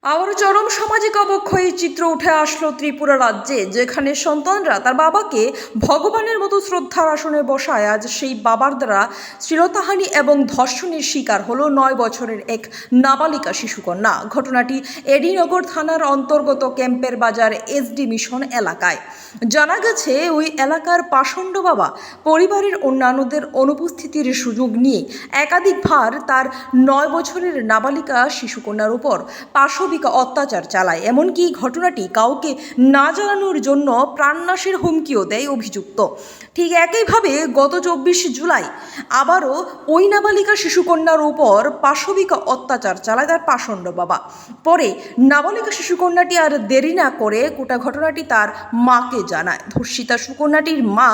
আবারও চরম সামাজিক অবক্ষয়ের চিত্র উঠে আসলো ত্রিপুরা রাজ্যে, যেখানে সন্তানরা তার বাবাকে ভগবানের মতো শ্রদ্ধার আসনে বসায়। আজ সেই বাবার দ্বারা শ্লীলতাহানি এবং ধর্ষণের শিকার হলো 9 বছরের এক নাবালিকা শিশুকন্যা। ঘটনাটি এডিনগর থানার অন্তর্গত ক্যাম্পের বাজার এসডি মিশন এলাকায়। জানা গেছে, ওই এলাকার পাষণ্ড বাবা পরিবারের অন্যান্যদের অনুপস্থিতির সুযোগ নিয়ে একাধিকবার তার 9 বছরের নাবালিকা শিশুকন্যার উপর পাশবিক অত্যাচার চালায়। এমনকি ঘটনাটি কাউকে না জানানোর জন্য প্রাণনাশের হুমকিও দেয় অভিযুক্ত। ঠিক একইভাবে গত 24 জুলাই আবারও ওই নাবালিকা শিশুকন্যার উপর পাশবিক অত্যাচার চালায় তার পাষণ্ড বাবা। পরে নাবালিকা শিশুকন্যাটি আর দেরি না করে গোটা ঘটনাটি তার মাকে জানায়। ধর্ষিতা সুকন্যাটির মা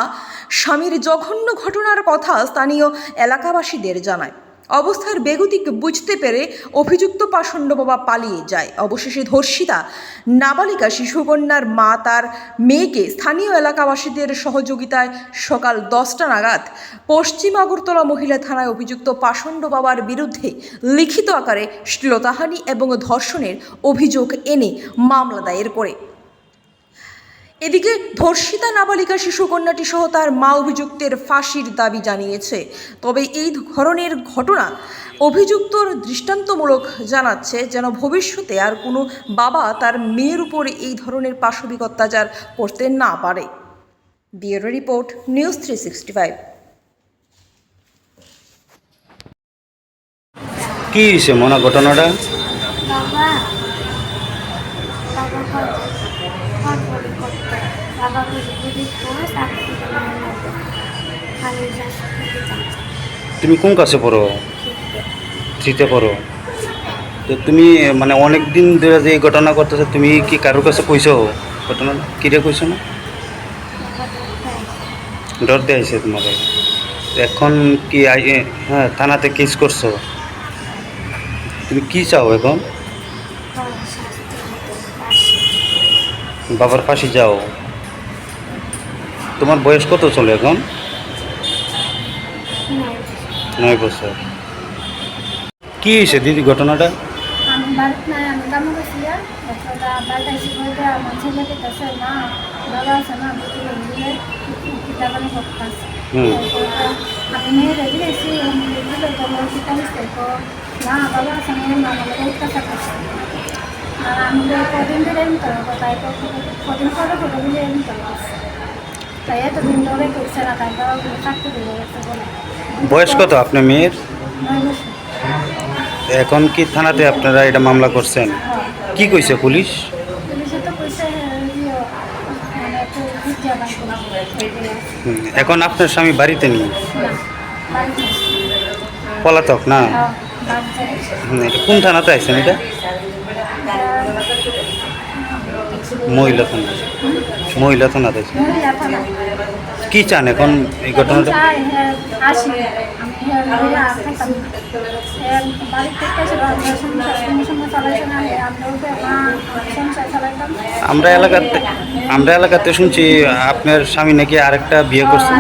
স্বামীর জঘন্য ঘটনার কথা স্থানীয় এলাকাবাসীদের জানায়। অবস্থার বেগতিক বুঝতে পেরে অভিযুক্ত পাষণ্ড বাবা পালিয়ে যায়। অবশেষে ধর্ষিতা নাবালিকা শিশুকন্যার মা তার মেয়েকে স্থানীয় এলাকাবাসীদের সহযোগিতায় সকাল 10টা নাগাদ পশ্চিম আগরতলা মহিলা থানায় অভিযুক্ত পাষণ্ড বাবার বিরুদ্ধে লিখিত আকারে শ্লীলতাহানি এবং ধর্ষণের অভিযোগ এনে মামলা দায়ের করে। এদিকে ধর্ষিতা নাবালিকা শিশুকন্যাটি সহ তার মা অভিযুক্তের ফাঁসির দাবি জানিয়েছে। তবে এই ধরনের ঘটনা অভিযুক্তর দৃষ্টান্তমূলক জানাচ্ছে, যেন ভবিষ্যতে আর কোনো বাবা তার মেয়ের উপর এই ধরনের পাশবিক অত্যাচার করতে না পারে। Bureau report, news 365। কি হয়েছে মনে ঘটনাটা? বাবা বাবা ফটফটি করতে বাবাকে যদি করে তাকে খালি তুমি কোন কাছে পড়ো? থ্রিতে পড়ো। তো তুমি মানে অনেক দিন ধরে যে এই ঘটনা করতেছো, তুমি কি কারোর কাছে কইছো ঘটনা? কিরে কইছো না? ডর দিয়ে আইছে তোমাকে। এখন কি হ্যাঁ থানাতে কেস করছো? তুমি কি চাও এখন? বাবার ফাঁসি যাও। তোমার বয়স কত চলে এখন? 9 বছর। কি হয়েছে দিদি ঘটনাটা? আমি বাড়িতে নাই, আমি কামে গেছিলাম। বাড়িতে এসে বলতে আমার ছেলেকে কাছে না বাবা আছে না বুঝলে কিতাবানি করতেছে। আমি মেয়ে রেখে এসে বুঝলে তোমার কিতাবিস না বাবা আছে মেয়ের মা আমাকে অত্যাচার করছে। আর আমি কদিন ধরে এমন করবো, তাই কদিন পরে ফটোগুলি এমন করবো, তাই এতদিন ধরে করছে না, তাই বাবা থাকতে দিল বলে। বয়স কত আপনার মেয়ের? 9 বছর। এখন কি থানাতে আপনারা এটা মামলা করছেন? কি কইছে পুলিশ? পুলিশে তো কইছে মানে একটু ভিডিও বানাবো। এখন আপনার স্বামী বাড়িতে নেই? না বাড়িতে পলাতক না? এটা কোন থানাতে আছেন? এটা মহিলা থানা। মহিলা থানাতে আছে। কি চান এখন এই ঘটনাটা? আমরা এলাকাতে শুনছি আপনার স্বামী নাকি আরেকটা বিয়ে করছে।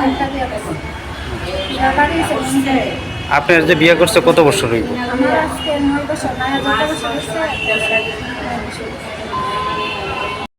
আপনার যে বিয়ে করছে কত বছর হইব? আমার আজকে 9 বছর, 9 বছর